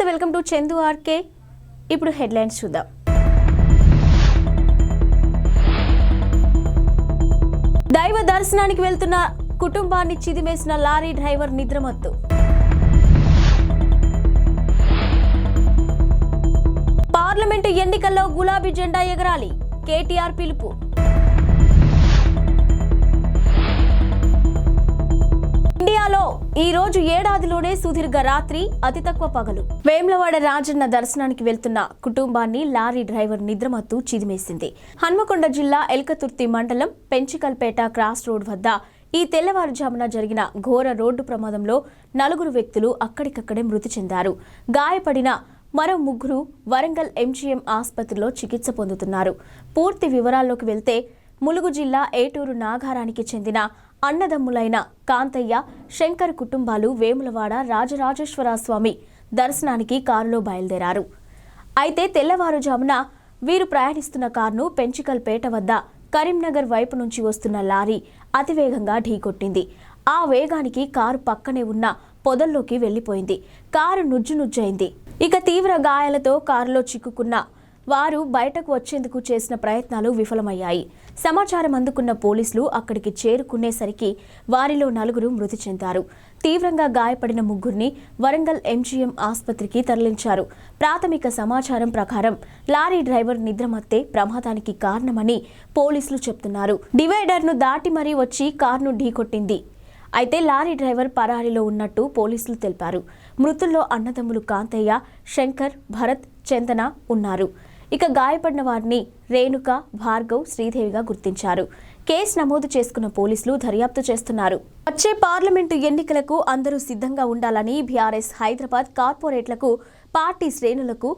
Welcome to Chandu RK. ఇప్పుడు headlines చూద్దాం. దైవ దర్శనానికి వెళ్తున్న కుటుంబాన్ని చిదిమేసిన లారీ డ్రైవర్ నిద్రమత్తు. పార్లమెంటు ఎన్నికల్లో గులాబీ జెండా ఎగరాలి, కేటీఆర్ పిలుపు. ఇండియాలో ఈ రోజు ఏడాదిలోనే సుదీర్ఘ రాత్రి, అతి తక్కువ పగలు. వేములవాడ రాజన్న దర్శనానికి వెళ్తున్న కుటుంబాన్ని లారీ డ్రైవర్ నిద్రమత్తు చిదిమేసింది. హన్మకొండ జిల్లా ఎల్కతుర్తి మండలం పెంచికల్పేట క్రాస్ రోడ్ వద్ద ఈ తెల్లవారుజామున జరిగిన ఘోర రోడ్డు ప్రమాదంలో 4 వ్యక్తులు అక్కడికక్కడే మృతి చెందారు. గాయపడిన మరో 3 వరంగల్ ఎంజీఎం ఆసుపత్రిలో చికిత్స పొందుతున్నారు. పూర్తి వివరాల్లోకి వెళ్తే ములుగు జిల్లా ఏటూరు నాగారానికి చెందిన అన్నదమ్ములైన కాంతయ్య, శంకర్ కుటుంబాలు వేములవాడ రాజరాజేశ్వర స్వామి దర్శనానికి కారులో బయలుదేరారు. అయితే తెల్లవారుజామున వీరు ప్రయాణిస్తున్న కారును పెంచికల్పేట వద్ద కరీంనగర్ వైపు నుంచి వస్తున్న లారీ అతివేగంగా ఢీకొట్టింది. ఆ వేగానికి కారు పక్కనే ఉన్న పొదల్లోకి వెళ్లిపోయింది. కారు నుజ్జునుజ్జైంది. ఇక తీవ్ర గాయాలతో కారులో చిక్కుకున్న వారు బయటకు వచ్చేందుకు చేసిన ప్రయత్నాలు విఫలమయ్యాయి. సమాచారం అందుకున్న పోలీసులు అక్కడికి చేరుకునేసరికి వారిలో 4 మృతి చెందారు. తీవ్రంగా గాయపడిన 3ని వరంగల్ ఎంజీఎం ఆసుపత్రికి తరలించారు. ప్రాథమిక సమాచారం ప్రకారం లారీ డ్రైవర్ నిద్రమత్తే ప్రమాదానికి కారణమని పోలీసులు చెప్తున్నారు. డివైడర్ను దాటి మరీ వచ్చి కారును ఢీకొట్టింది. అయితే లారీ డ్రైవర్ పరారీలో ఉన్నట్టు పోలీసులు తెలిపారు. మృతుల్లో అన్నదమ్ములు కాంతయ్య, శంకర్, భరత్, చందన ఉన్నారు. ఇక గాయపడిన వారిని రేణుక, భార్గవ్, శ్రీదేవిగా గుర్తించారు. కేసు నమోదు చేసుకున్న పోలీసులు దర్యాప్తు చేస్తున్నారు. వచ్చే పార్లమెంటు ఎన్నికలకు అందరూ సిద్ధంగా ఉండాలని బీఆర్ఎస్ హైదరాబాద్ కార్పొరేట్లకు, పార్టీ శ్రేణులకు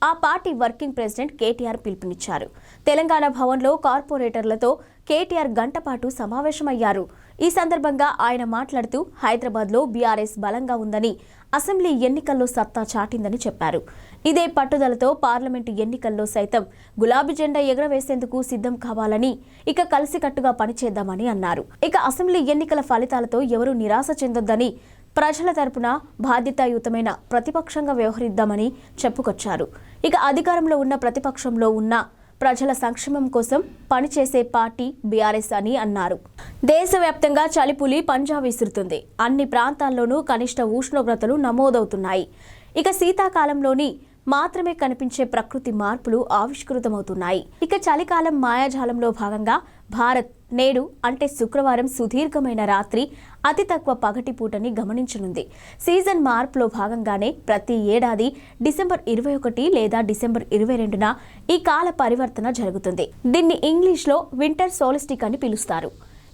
ఆ పార్టీ వర్కింగ్ ప్రెసిడెంట్ కేటీఆర్ పిలుపునిచ్చారు. తెలంగాణ భవన్లో కార్పొరేటర్లతో కేటీఆర్ గంటపాటు సమావేశమయ్యారు. ఈ సందర్భంగా ఆయన మాట్లాడుతూ హైదరాబాద్లో బీఆర్ఎస్ బలంగా ఉందని, అసెంబ్లీ ఎన్నికల్లో సత్తా చాటిందని చెప్పారు. ఇదే పట్టుదలతో పార్లమెంటు ఎన్నికల్లో సైతం గులాబీ జెండా ఎగరవేసేందుకు సిద్ధం కావాలని, ఇక కలిసికట్టుగా పనిచేద్దామని అన్నారు. ఇక అసెంబ్లీ ఎన్నికల ఫలితాలతో ఎవరూ నిరాశ చెందొద్దని, ప్రజల తరపున బాధ్యతాయుతమైన ప్రతిపక్షంగా వ్యవహరిద్దామని చెప్పుకొచ్చారు. ఇక అధికారంలో ఉన్న ప్రతిపక్షంలో ఉన్న ప్రజల సంక్షేమం కోసం పనిచేసే పార్టీ బీఆర్ఎస్ అని అన్నారు. దేశవ్యాప్తంగా చలిపులి పంజా విసురుతుంది. అన్ని ప్రాంతాల్లోనూ కనిష్ట ఉష్ణోగ్రతలు నమోదవుతున్నాయి. ఇక శీతాకాలంలోని మాత్రమే కనిపించే ప్రకృతి మార్పులు ఆవిష్కృతమవుతున్నాయి. ఇక చలికాలం మాయాజాలంలో భాగంగా భారత్ నేడు అంటే శుక్రవారం సుదీర్ఘమైన రాత్రి, అతి తక్కువ పగటిపూటని గమనించనుంది. సీజన్ మార్పులో భాగంగానే ప్రతి ఏడాది డిసెంబర్ 21 లేదా డిసెంబర్ 22న ఈ కాల పరివర్తన జరుగుతుంది. దీన్ని ఇంగ్లీష్లో వింటర్ సోలిస్టిక్ అని పిలుస్తారు.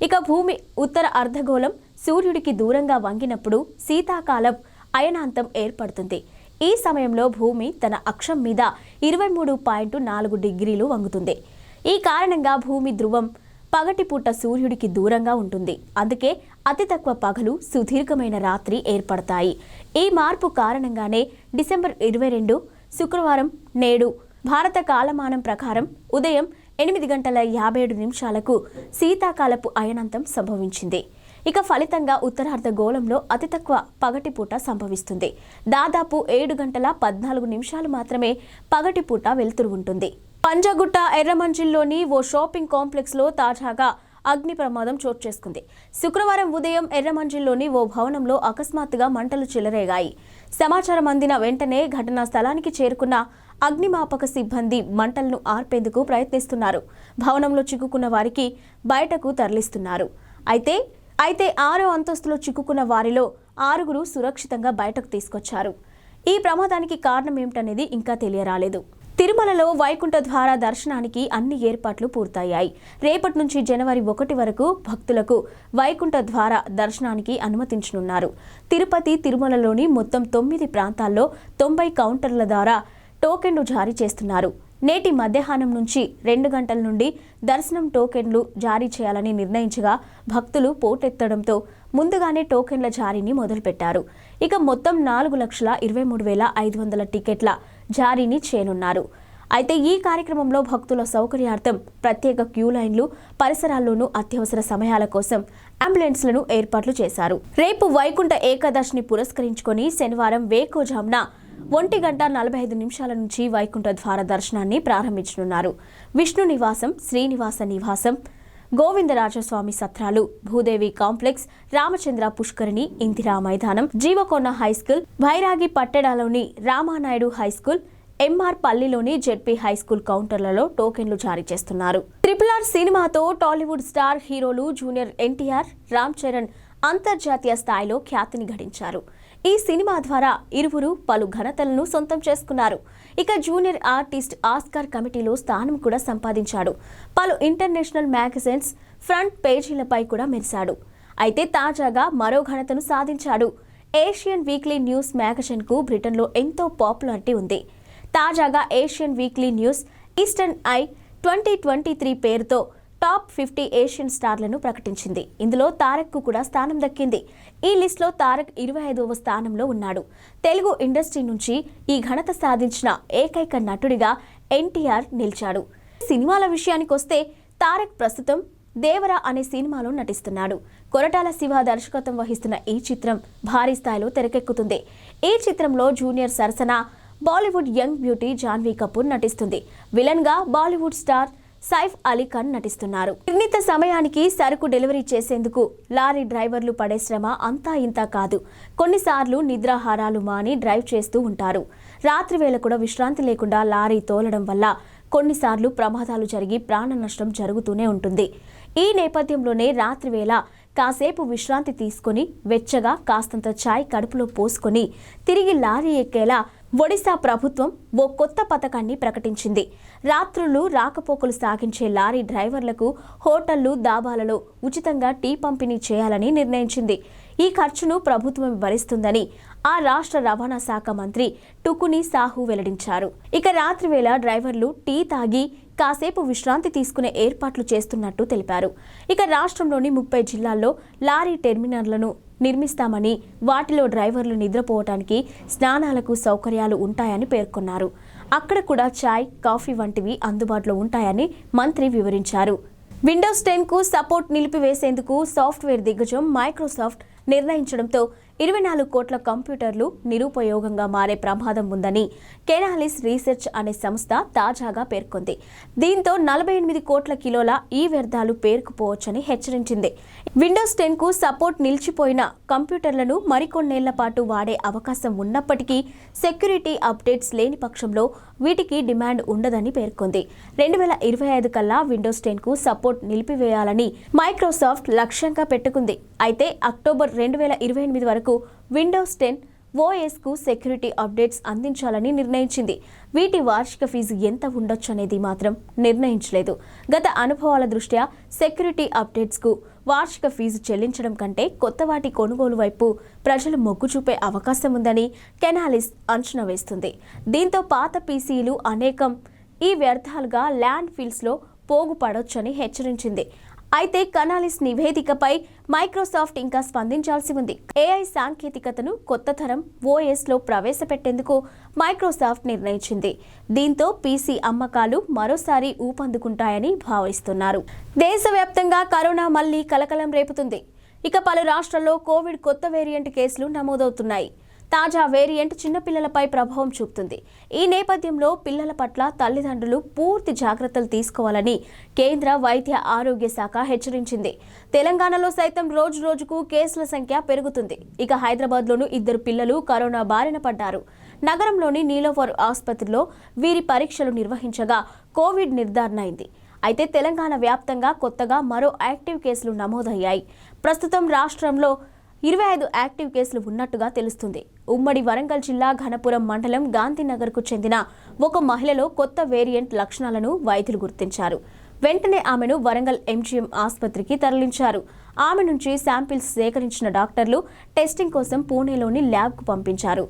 ఇక భూమి ఉత్తర అర్ధగోళం సూర్యుడికి దూరంగా వంగినప్పుడు శీతాకాలం అయనాంతం ఏర్పడుతుంది. ఈ సమయంలో భూమి తన అక్షం మీద 23.4 డిగ్రీలు వంగుతుంది. ఈ కారణంగా భూమి ధ్రువం పగటిపూట సూర్యుడికి దూరంగా ఉంటుంది. అందుకే అతి తక్కువ పగలు, సుదీర్ఘమైన రాత్రి ఏర్పడతాయి. ఈ మార్పు కారణంగానే డిసెంబర్ 22 శుక్రవారం నేడు భారత కాలమానం ప్రకారం ఉదయం 8:57 శీతాకాలపు అయనాంతం సంభవించింది. ఇక ఫలితంగా ఉత్తరార్ధగోళంలో అతి తక్కువ పగటిపూట సంభవిస్తుంది. దాదాపు 7:14 మాత్రమే పగటిపూట వెలుతురు ఉంటుంది. పంజగుట్ట ఎర్రమంజిల్లోని ఓ షాపింగ్ కాంప్లెక్స్లో తాజాగా అగ్ని ప్రమాదం చోటు చేసుకుంది. శుక్రవారం ఉదయం ఎర్రమంజిల్లోని ఓ భవనంలో అకస్మాత్తుగా మంటలు చెలరేగాయి. సమాచారం అందిన వెంటనే ఘటనా స్థలానికి చేరుకున్న అగ్నిమాపక సిబ్బంది మంటలను ఆర్పేందుకు ప్రయత్నిస్తున్నారు. భవనంలో చిక్కుకున్న వారికి బయటకు తరలిస్తున్నారు. అయితే 6వ అంతస్తులో చిక్కుకున్న వారిలో 6 సురక్షితంగా బయటకు తీసుకొచ్చారు. ఈ ప్రమాదానికి కారణం ఏమిటనేది ఇంకా తెలియరాలేదు. తిరుమలలో వైకుంఠ ద్వార దర్శనానికి అన్ని ఏర్పాట్లు పూర్తయ్యాయి. రేపటి నుంచి జనవరి 1 వరకు భక్తులకు వైకుంఠ ద్వార దర్శనానికి అనుమతించనున్నారు. తిరుపతి, తిరుమలలోని మొత్తం 9 ప్రాంతాల్లో 90 కౌంటర్ల ద్వారా టోకెన్లు జారీ చేస్తున్నారు. నేటి మధ్యాహ్నం నుంచి 2 గంటల నుండి దర్శనం టోకెన్లు జారీ చేయాలని నిర్ణయించగా భక్తులు పోటెత్తడంతో ముందుగానే టోకెన్ల జారీని మొదలుపెట్టారు. ఇక మొత్తం 4,23,500 టికెట్ల జారీని చేయనున్నారు. అయితే ఈ కార్యక్రమంలో భక్తుల సౌకర్యార్థం ప్రత్యేక క్యూ లైన్లు, పరిసరాల్లోనూ అత్యవసర సమయాల కోసం అంబులెన్స్లను ఏర్పాట్లు చేశారు. రేపు వైకుంఠ ఏకాదశిని పురస్కరించుకొని శనివారం వేకోజామున 1:45 నుంచి వైకుంఠ ద్వార దర్శనాన్ని ప్రారంభించనున్నారు. విష్ణు నివాసం, శ్రీనివాస నివాసం, గోవిందరాజస్వామి సత్రాలు, భూదేవి కాంప్లెక్స్, రామచంద్ర పుష్కరిణి, ఇందిరా మైదానం, జీవకొండ హైస్కూల్, భైరాగి పట్టెడలోని రామానాయుడు హైస్కూల్, ఎంఆర్ పల్లిలోని జెడ్పీ హైస్కూల్ కౌంటర్లలో టోకెన్లు జారీ చేస్తున్నారు. RRR సినిమాతో టాలీవుడ్ స్టార్ హీరోలు జూనియర్ ఎన్టీఆర్, రామ్ చరణ్ అంతర్జాతీయ స్థాయిలో ఖ్యాతిని గడించారు. ఈ సినిమా ద్వారా ఇరువురు పలు ఘనతలను సొంతం చేసుకున్నారు. ఇక జూనియర్ ఆర్టిస్ట్ ఆస్కార్ కమిటీలో స్థానం కూడా సంపాదించాడు. పలు ఇంటర్నేషనల్ మ్యాగజైన్స్ ఫ్రంట్ పేజీలపై కూడా మెరిశాడు. అయితే తాజాగా మరో ఘనతను సాధించాడు. ఏషియన్ వీక్లీ న్యూస్ మ్యాగజైన్కు బ్రిటన్లో ఎంతో పాపులారిటీ ఉంది. తాజాగా Asian weekly news eastern I 2023 పేరుతో టాప్ 50 ఏషియన్ స్టార్లను ప్రకటించింది. ఇందులో తారక్కు కూడా స్థానం దక్కింది. ఈ లిస్టులో తారక్ 25వ స్థానంలో ఉన్నాడు. తెలుగు ఇండస్ట్రీ నుంచి ఈ ఘనత సాధించిన ఏకైక నటుడిగా ఎన్టీఆర్ నిలిచాడు. సినిమాల విషయానికొస్తే తారక్ ప్రస్తుతం దేవరా అనే సినిమాలో నటిస్తున్నాడు. కొరటాల శివ దర్శకత్వం వహిస్తున్న ఈ చిత్రం భారీ స్థాయిలో తెరకెక్కుతుంది. ఈ చిత్రంలో జూనియర్ సరసన బాలీవుడ్ యంగ్ బ్యూటీ జాన్వీ కపూర్ నటిస్తుంది. విలన్ గా బాలీవుడ్ స్టార్ సైఫ్ అలీ ఖాన్ నటిస్తున్నారు. నిర్ణీత సమయానికి సరుకు డెలివరీ చేసేందుకు లారీ డ్రైవర్లు పడే శ్రమ అంతా ఇంతా కాదు. కొన్నిసార్లు నిద్రాహారాలు మాని డ్రైవ్ చేస్తూ ఉంటారు. రాత్రి వేళ కూడా విశ్రాంతి లేకుండా లారీ తోలడం వల్ల కొన్నిసార్లు ప్రమాదాలు జరిగి ప్రాణ నష్టం జరుగుతూనే ఉంటుంది. ఈ నేపథ్యంలోనే రాత్రి వేళ కాసేపు విశ్రాంతి తీసుకొని వెచ్చగా కాస్తంత ఛాయ్ కడుపులో పోసుకొని తిరిగి లారీ ఎక్కేలా ఒడిశా ప్రభుత్వం ఓ కొత్త పథకాన్ని ప్రకటించింది. రాత్రులు రాకపోకలు సాగించే లారీ డ్రైవర్లకు హోటళ్లు, దాబాలలో ఉచితంగా టీ పంపిణీ చేయాలని నిర్ణయించింది. ఈ ఖర్చును ప్రభుత్వం భరిస్తుందని ఆ రాష్ట్ర రవాణా శాఖ మంత్రి టుకుని సాహు వెల్లడించారు. ఇక రాత్రి వేళ డ్రైవర్లు టీ తాగి కాసేపు విశ్రాంతి తీసుకునే ఏర్పాట్లు చేస్తున్నట్టు తెలిపారు. ఇక రాష్ట్రంలోని 30 జిల్లాల్లో లారీ టెర్మినల్లను నిర్మిస్తామని, వాటిలో డ్రైవర్లు నిద్రపోవటానికి, స్నానాలకు సౌకర్యాలు ఉంటాయని పేర్కొన్నారు. అక్కడ కూడా చాయ్, కాఫీ వంటివి అందుబాటులో ఉంటాయని మంత్రి వివరించారు. విండోస్ 10కు సపోర్ట్ నిలిపివేసేందుకు సాఫ్ట్వేర్ దిగ్గజం మైక్రోసాఫ్ట్ నిర్ణయించడంతో 24 కోట్ల కంప్యూటర్లు నిరుపయోగంగా మారే ప్రమాదం ఉందని కెనాలిస్ రీసెర్చ్ అనే సంస్థ తాజాగా పేర్కొంది. దీంతో 48 కోట్ల కిలోల ఈ వ్యర్థాలు పేరుకుపోవచ్చని హెచ్చరించింది. విండోస్ 10కు సపోర్ట్ నిలిచిపోయిన కంప్యూటర్లను మరికొన్నేళ్ల పాటు వాడే అవకాశం ఉన్నప్పటికీ సెక్యూరిటీ అప్డేట్స్ లేని పక్షంలో వీటికి డిమాండ్ ఉండదని పేర్కొంది. 2025 కల్లా విండోస్ 10కు సపోర్ట్ నిలిపివేయాలని మైక్రోసాఫ్ట్ లక్ష్యంగా పెట్టుకుంది. అయితే అక్టోబర్ 2028 వరకు విండోస్ 10 ఓఎస్కు సెక్యూరిటీ అప్డేట్స్ అందించాలని నిర్ణయించింది. వీటి వార్షిక ఫీజు ఎంత ఉండొచ్చనేది మాత్రం నిర్ణయించలేదు. గత అనుభవాల దృష్ట్యా సెక్యూరిటీ అప్డేట్స్కు వార్షిక ఫీజు చెల్లించడం కంటే కొత్త వాటి కొనుగోలు వైపు ప్రజలు మొగ్గు చూపే అవకాశం ఉందని కెనాలిస్ అంచనా వేస్తుంది. దీంతో పాత పీసీలు అనేకం ఈ వ్యర్థాలుగా ల్యాండ్ ఫిల్స్లో పోగుపడొచ్చని హెచ్చరించింది. అయితే కెనాలిస్ నివేదికపై మైక్రోసాఫ్ట్ ఇంకా స్పందించాల్సి ఉంది. ఏఐ సాంకేతికతను కొత్త తరం ఓఎస్లో ప్రవేశపెట్టేందుకు మైక్రోసాఫ్ట్ నిర్ణయించింది. దీంతో పీసీ అమ్మకాలు మరోసారి ఊపందుకుంటాయని భావిస్తున్నారు. దేశవ్యాప్తంగా కరోనా మళ్లీ కలకలం రేపుతుంది. ఇక పలు రాష్ట్రాల్లో కోవిడ్ కొత్త వేరియంట్ కేసులు నమోదవుతున్నాయి. తాజా వేరియంట్ చిన్నపిల్లలపై ప్రభావం చూపుతుంది. ఈ నేపథ్యంలో పిల్లల పట్ల తల్లిదండ్రులు పూర్తి జాగ్రత్తలు తీసుకోవాలని కేంద్ర వైద్య ఆరోగ్య శాఖ హెచ్చరించింది. తెలంగాణలో సైతం రోజు రోజుకు కేసుల సంఖ్య పెరుగుతుంది. ఇక హైదరాబాద్లోనూ 2 పిల్లలు కరోనా బారిన పడ్డారు. నగరంలోని నీలోఫర్ ఆసుపత్రిలో వీరి పరీక్షలు నిర్వహించగా కోవిడ్ నిర్ధారణ అయింది. అయితే తెలంగాణ వ్యాప్తంగా కొత్తగా మరో యాక్టివ్ కేసులు నమోదయ్యాయి. ప్రస్తుతం రాష్ట్రంలో 25 యాక్టివ్ కేసులు ఉన్నట్టుగా తెలుస్తుంది. ఉమ్మడి వరంగల్ జిల్లా ఘనపురం మండలం గాంధీనగర్కు చెందిన ఒక మహిళలో కొత్త వేరియంట్ లక్షణాలను వైద్యులు గుర్తించారు. వెంటనే ఆమెను వరంగల్ ఎంజీఎం ఆసుపత్రికి తరలించారు. ఆమె నుంచి శాంపిల్స్ సేకరించిన డాక్టర్లు టెస్టింగ్ కోసం పూణేలోని ల్యాబ్కు పంపించారు.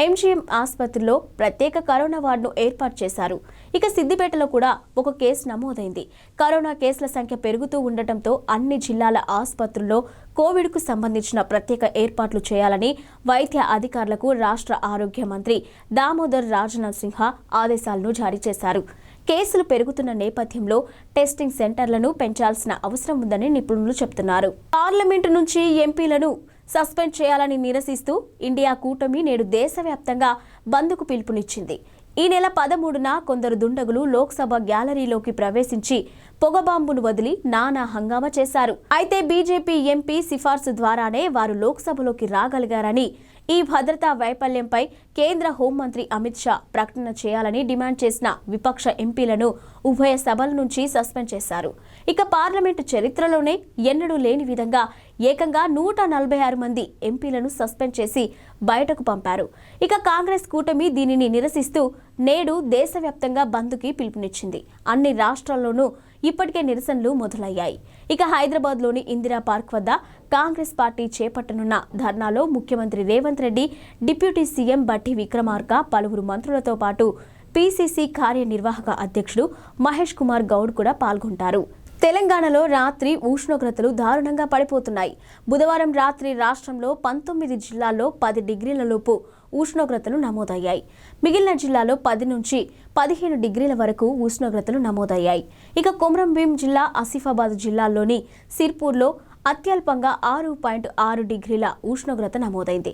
ఎంజీఎం ఆసుపత్రిలో ప్రత్యేక కరోనా వార్డును ఏర్పాటు చేశారు. ఇక సిద్దిపేటలో కూడా ఒక కేసు నమోదైంది. కరోనా కేసుల సంఖ్య పెరుగుతూ ఉండటంతో అన్ని జిల్లాల ఆసుపత్రుల్లో కోవిడ్కు సంబంధించిన ప్రత్యేక ఏర్పాట్లు చేయాలని వైద్య అధికారులకు రాష్ట్ర ఆరోగ్య మంత్రి దామోదర్ రాజనరసింహ ఆదేశాలను జారీ చేశారు. కేసులు పెరుగుతున్న నేపథ్యంలో టెస్టింగ్ సెంటర్లను పెంచాల్సిన అవసరం ఉందని నిపుణులు చెబుతున్నారు. పార్లమెంటు నుంచి ఎంపీలను సస్పెండ్ చేయాలని నిరసిస్తూ ఇండియా కూటమి నేడు దేశవ్యాప్తంగా బంద్కు పిలుపునిచ్చింది. ఈ నెల 13న కొందరు దుండగులు లోక్సభ గ్యాలరీలోకి ప్రవేశించి పొగబాంబును వదిలి నానా హంగామా చేశారు. అయితే బీజేపీ ఎంపీ సిఫార్సు ద్వారానే వారు లోక్సభలోకి రాగలిగారని, ఈ భద్రతా వైఫల్యంపై కేంద్ర హోంమంత్రి అమిత్ షా ప్రకటన చేయాలని డిమాండ్ చేసిన విపక్ష ఎంపీలను ఉభయ సభల నుంచి సస్పెండ్ చేశారు. ఇక పార్లమెంటు చరిత్రలోనే ఎన్నడూ లేని విధంగా ఏకంగా 146 మంది ఎంపీలను సస్పెండ్ చేసి బయటకు పంపారు. ఇక కాంగ్రెస్ కూటమి దీనిని నిరసిస్తూ నేడు దేశవ్యాప్తంగా బంద్కి పిలుపునిచ్చింది. అన్ని రాష్ట్రాల్లోనూ ఇప్పటికే నిరసనలు మొదలయ్యాయి. ఇక హైదరాబాద్లోని ఇందిరా పార్క్ వద్ద కాంగ్రెస్ పార్టీ చేపట్టనున్న ధర్నాలో ముఖ్యమంత్రి రేవంత్ రెడ్డి, డిప్యూటీ సీఎం బట్టి విక్రమార్క, పలువురు మంత్రులతో పాటు పీసీసీ కార్యనిర్వాహక అధ్యక్షుడు మహేష్ కుమార్ గౌడ్ కూడా పాల్గొంటారు. తెలంగాణలో రాత్రి ఉష్ణోగ్రతలు దారుణంగా పడిపోతున్నాయి. బుధవారం రాత్రి రాష్ట్రంలో 19 జిల్లాల్లో 10 డిగ్రీల లోపు ఉష్ణోగ్రతలు నమోదయ్యాయి. మిగిలిన జిల్లాలో 10 నుంచి 15 డిగ్రీల వరకు ఉష్ణోగ్రతలు నమోదయ్యాయి. ఇక కొమరంభీం జిల్లా, ఆసిఫాబాద్ జిల్లాల్లోని సిర్పూర్లో అత్యల్పంగా 6.6 డిగ్రీల ఉష్ణోగ్రత నమోదైంది.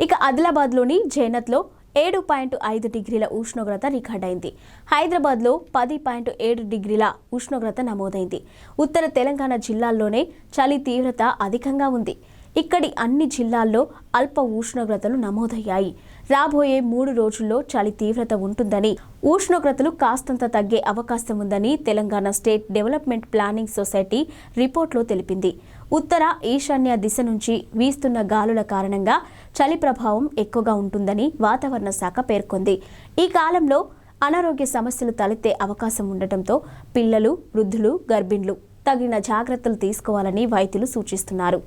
ఇక ఆదిలాబాద్లోని జైనత్లో 7.5 డిగ్రీల ఉష్ణోగ్రత రికార్డైంది. హైదరాబాద్లో 10.7 డిగ్రీల ఉష్ణోగ్రత నమోదైంది. ఉత్తర తెలంగాణ జిల్లాల్లోనే చలి తీవ్రత అధికంగా ఉంది. ఇక్కడి అన్ని జిల్లాల్లో అల్ప ఉష్ణోగ్రతలు నమోదయ్యాయి. రాబోయే 3 రోజుల్లో చలి తీవ్రత ఉంటుందని, ఉష్ణోగ్రతలు కాస్తంత తగ్గే అవకాశం ఉందని Telangana state development planning society రిపోర్ట్లో తెలిపింది. ఉత్తర ఈశాన్య దిశ నుంచి వీస్తున్న గాలుల కారణంగా చలి ప్రభావం ఎక్కువగా ఉంటుందని వాతావరణ శాఖ పేర్కొంది. ఈ కాలంలో అనారోగ్య సమస్యలు తలెత్తే అవకాశం ఉండటంతో పిల్లలు, వృద్ధులు, గర్భిణులు తగిన జాగ్రత్తలు తీసుకోవాలని వైద్యులు సూచిస్తున్నారు.